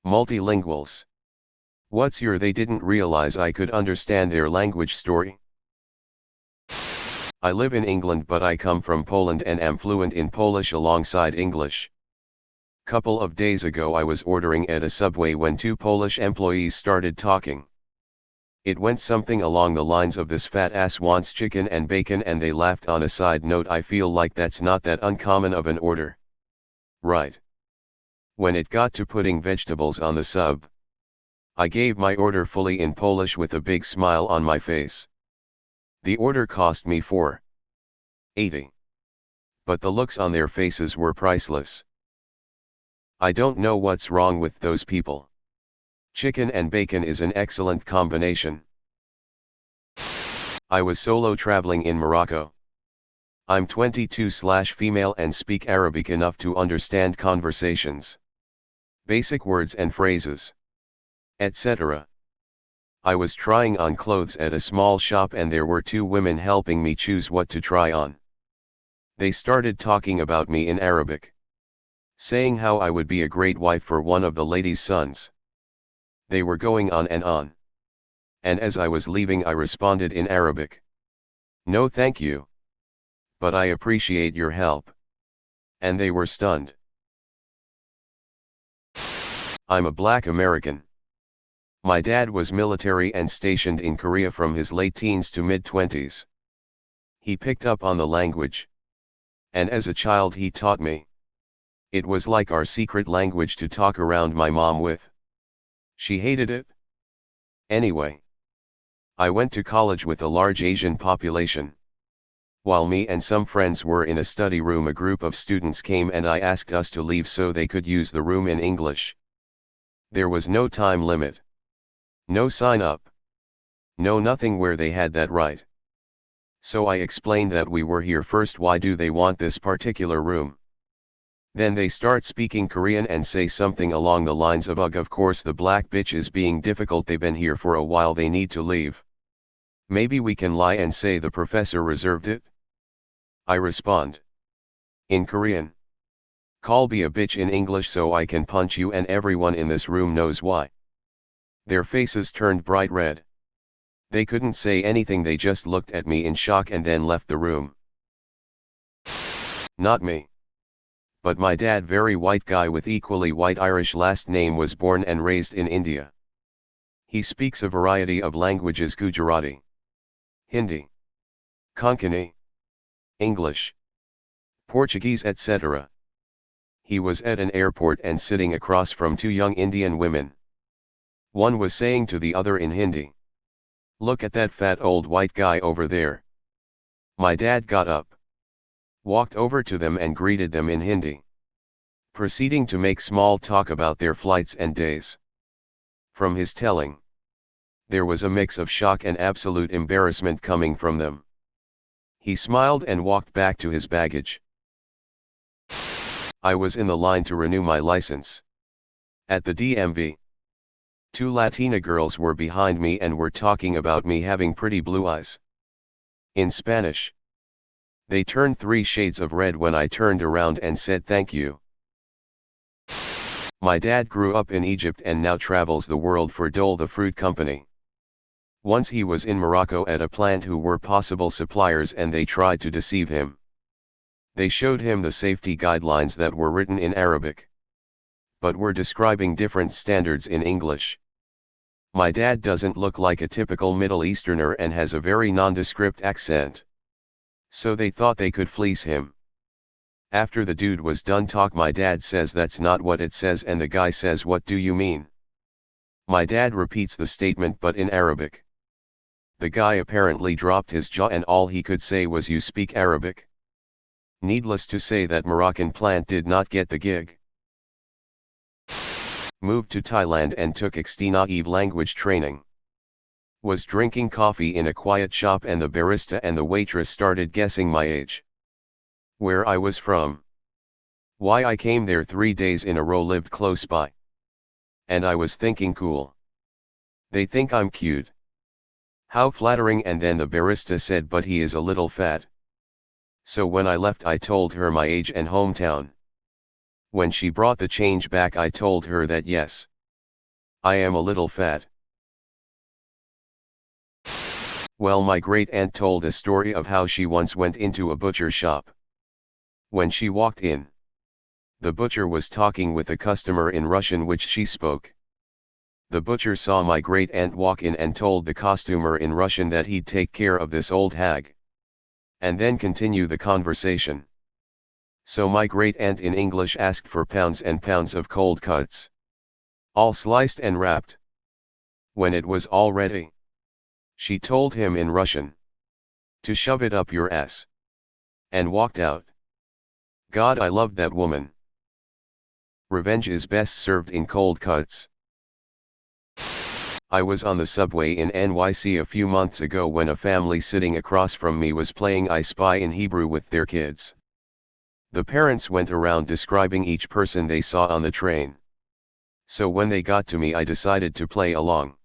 Multilinguals. What's your they didn't realize I could understand their language story? I live in England but I come from Poland and am fluent in Polish alongside English. Couple of days ago I was ordering at a Subway when two Polish employees started talking. It went something along the lines of this fat ass wants chicken and bacon and they laughed. On a side note, I feel like that's not that uncommon of an order. Right. When it got to putting vegetables on the sub, I gave my order fully in Polish with a big smile on my face. The order cost me $4.80. But the looks on their faces were priceless. I don't know what's wrong with those people. Chicken and bacon is an excellent combination. I was solo traveling in Morocco. I'm 22/female and speak Arabic enough to understand conversations, basic words and phrases, etc. I was trying on clothes at a small shop and there were two women helping me choose what to try on. They started talking about me in Arabic, saying how I would be a great wife for one of the ladies' sons. They were going on. And as I was leaving I responded in Arabic, "No thank you. But I appreciate your help." And they were stunned. I'm a Black American. My dad was military and stationed in Korea from his late teens to mid-20s. He picked up on the language. And as a child he taught me. It was like our secret language to talk around my mom with. She hated it. Anyway, I went to college with a large Asian population. While me and some friends were in a study room, a group of students came and I asked us to leave so they could use the room in English. There was no time limit. No sign up. No nothing where they had that right. So I explained that we were here first, why do they want this particular room? Then they start speaking Korean and say something along the lines of, "Ugh, of course the black bitch is being difficult, they've been here for a while, they need to leave. Maybe we can lie and say the professor reserved it?" I respond in Korean, "Call be a bitch in English so I can punch you and everyone in this room knows why." Their faces turned bright red. They couldn't say anything, they just looked at me in shock and then left the room. Not me. But my dad, very white guy with equally white Irish last name, was born and raised in India. He speaks a variety of languages: Gujarati, Hindi, Konkani, English, Portuguese, etc. He was at an airport and sitting across from two young Indian women. One was saying to the other in Hindi, "Look at that fat old white guy over there." My dad got up, walked over to them and greeted them in Hindi, proceeding to make small talk about their flights and days. From his telling, there was a mix of shock and absolute embarrassment coming from them. He smiled and walked back to his baggage. I was in the line to renew my license. At the DMV, two Latina girls were behind me and were talking about me having pretty blue eyes. In Spanish. They turned 3 shades of red when I turned around and said thank you. My dad grew up in Egypt and now travels the world for Dole, the fruit company. Once he was in Morocco at a plant who were possible suppliers and they tried to deceive him. They showed him the safety guidelines that were written in Arabic, but were describing different standards in English. My dad doesn't look like a typical Middle Easterner and has a very nondescript accent. So they thought they could fleece him. After the dude was done talk, my dad says that's not what it says and the guy says, "What do you mean?" My dad repeats the statement but in Arabic. The guy apparently dropped his jaw and all he could say was, "You speak Arabic?" Needless to say, that Moroccan plant did not get the gig. Moved to Thailand and took extensive language training. Was drinking coffee in a quiet shop and the barista and the waitress started guessing my age. Where I was from. Why I came there 3 days in a row, lived close by. And I was thinking, cool. They think I'm cute. How flattering. And then the barista said, "But he is a little fat." So when I left I told her my age and hometown. When she brought the change back I told her that yes, I am a little fat. Well, my great aunt told a story of how she once went into a butcher shop. When she walked in, the butcher was talking with a customer in Russian which she spoke. The butcher saw my great aunt walk in and told the customer in Russian that he'd take care of this old hag, and then continue the conversation. So my great aunt in English asked for pounds and pounds of cold cuts, all sliced and wrapped. When it was all ready, she told him in Russian to shove it up your ass, and walked out. God, I loved that woman. Revenge is best served in cold cuts. I was on the subway in NYC a few months ago when a family sitting across from me was playing I Spy in Hebrew with their kids. The parents went around describing each person they saw on the train. So when they got to me, I decided to play along.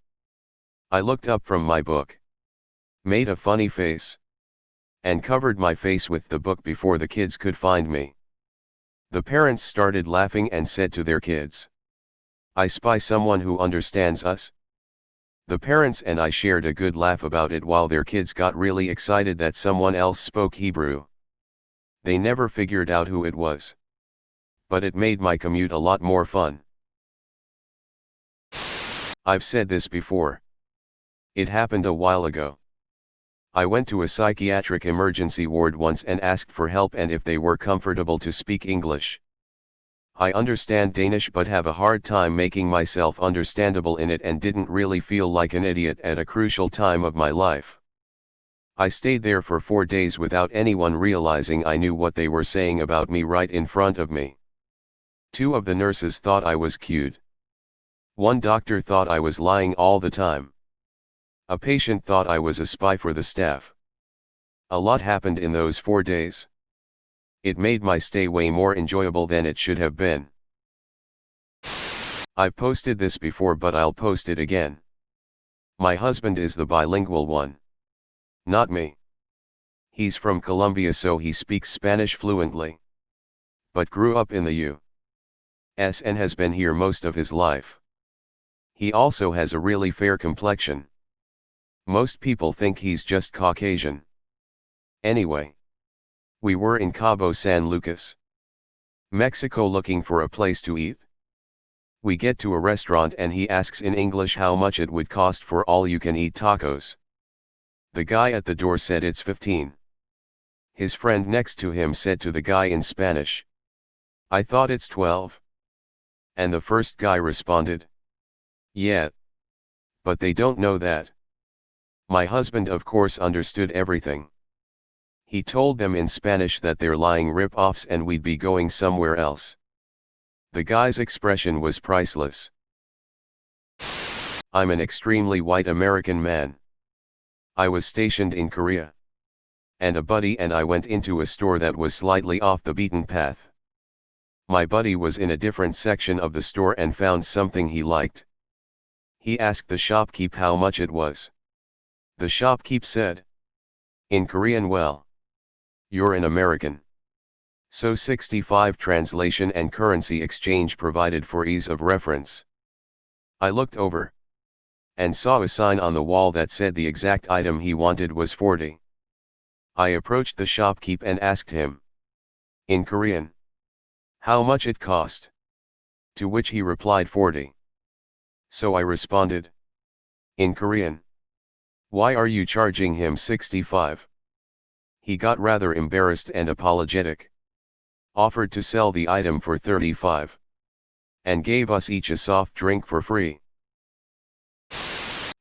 I looked up from my book, made a funny face, and covered my face with the book before the kids could find me. The parents started laughing and said to their kids, "I spy someone who understands us." The parents and I shared a good laugh about it while their kids got really excited that someone else spoke Hebrew. They never figured out who it was, but it made my commute a lot more fun. I've said this before. It happened a while ago. I went to a psychiatric emergency ward once and asked for help and if they were comfortable to speak English. I understand Danish but have a hard time making myself understandable in it and didn't really feel like an idiot at a crucial time of my life. I stayed there for 4 days without anyone realizing I knew what they were saying about me right in front of me. 2 of the nurses thought I was cute. 1 doctor thought I was lying all the time. A patient thought I was a spy for the staff. A lot happened in those 4 days. It made my stay way more enjoyable than it should have been. I've posted this before but I'll post it again. My husband is the bilingual one. Not me. He's from Colombia so he speaks Spanish fluently, but grew up in the U.S. and has been here most of his life. He also has a really fair complexion. Most people think he's just Caucasian. Anyway, we were in Cabo San Lucas, Mexico looking for a place to eat. We get to a restaurant and he asks in English how much it would cost for all-you-can-eat tacos. The guy at the door said it's 15. His friend next to him said to the guy in Spanish, "I thought it's 12. And the first guy responded, "Yeah. But they don't know that." My husband of course understood everything. He told them in Spanish that they're lying rip-offs and we'd be going somewhere else. The guy's expression was priceless. I'm an extremely white American man. I was stationed in Korea, and a buddy and I went into a store that was slightly off the beaten path. My buddy was in a different section of the store and found something he liked. He asked the shopkeep how much it was. The shopkeep said in Korean, "Well, you're an American, so 65 translation and currency exchange provided for ease of reference." I looked over and saw a sign on the wall that said the exact item he wanted was 40. I approached the shopkeep and asked him in Korean how much it cost, to which he replied 40. So I responded in Korean, "Why are you charging him 65? He got rather embarrassed and apologetic, offered to sell the item for 35, and gave us each a soft drink for free.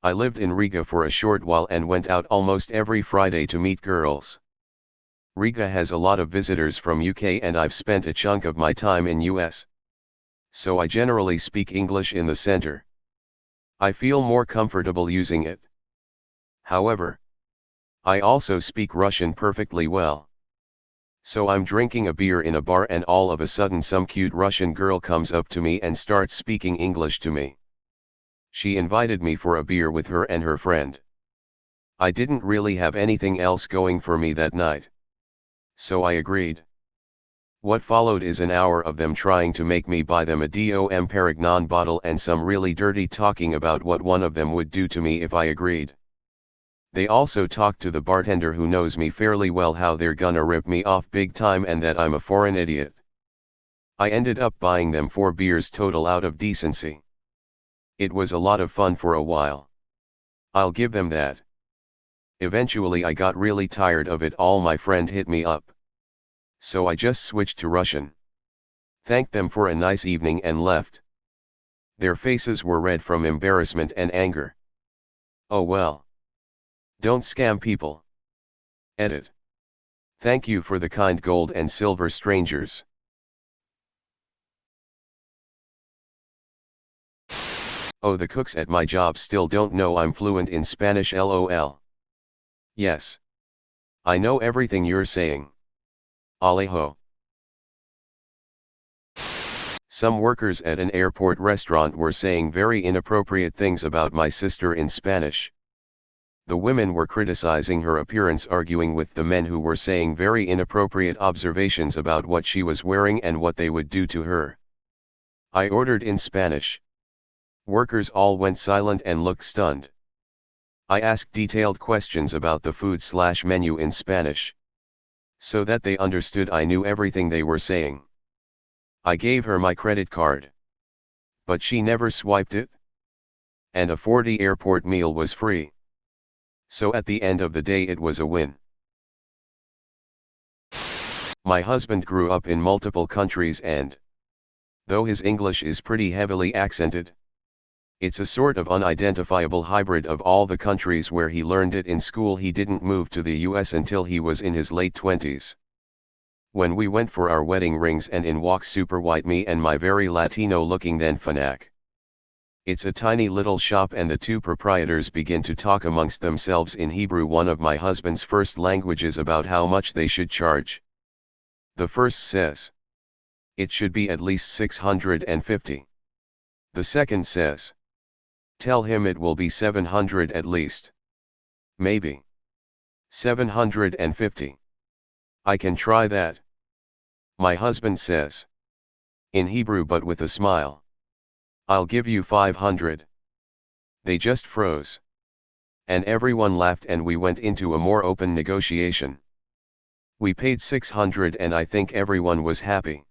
I lived in Riga for a short while and went out almost every Friday to meet girls. Riga has a lot of visitors from UK and I've spent a chunk of my time in US. So I generally speak English in the center. I feel more comfortable using it. However, I also speak Russian perfectly well. So I'm drinking a beer in a bar and all of a sudden some cute Russian girl comes up to me and starts speaking English to me. She invited me for a beer with her and her friend. I didn't really have anything else going for me that night, so I agreed. What followed is an hour of them trying to make me buy them a Dom Perignon bottle and some really dirty talking about what one of them would do to me if I agreed. They also talked to the bartender who knows me fairly well how they're gonna rip me off big time and that I'm a foreign idiot. I ended up buying them 4 beers total out of decency. It was a lot of fun for a while. I'll give them that. Eventually I got really tired of it all. My friend hit me up. So I just switched to Russian. Thanked them for a nice evening and left. Their faces were red from embarrassment and anger. Oh well. Don't scam people. Edit. Thank you for the kind gold and silver strangers. Oh, the cooks at my job still don't know I'm fluent in Spanish, lol. Yes. I know everything you're saying. Alejo. Some workers at an airport restaurant were saying very inappropriate things about my sister in Spanish. The women were criticizing her appearance, arguing with the men who were saying very inappropriate observations about what she was wearing and what they would do to her. I ordered in Spanish. Workers all went silent and looked stunned. I asked detailed questions about the food/menu in Spanish, so that they understood I knew everything they were saying. I gave her my credit card, but she never swiped it. And a 40 airport meal was free. So at the end of the day it was a win. My husband grew up in multiple countries and, though his English is pretty heavily accented, it's a sort of unidentifiable hybrid of all the countries where he learned it in school. He didn't move to the US until he was in his late 20s. When we went for our wedding rings and in walks super white me and my very Latino looking then Fanac. It's a tiny little shop and the two proprietors begin to talk amongst themselves in Hebrew, one of my husband's first languages, about how much they should charge. The first says, it should be at least 650. The second says, tell him it will be 700 at least. Maybe 750. I can try that. My husband says, in Hebrew but with a smile, I'll give you 500. They just froze. And everyone laughed and we went into a more open negotiation. We paid 600 and I think everyone was happy.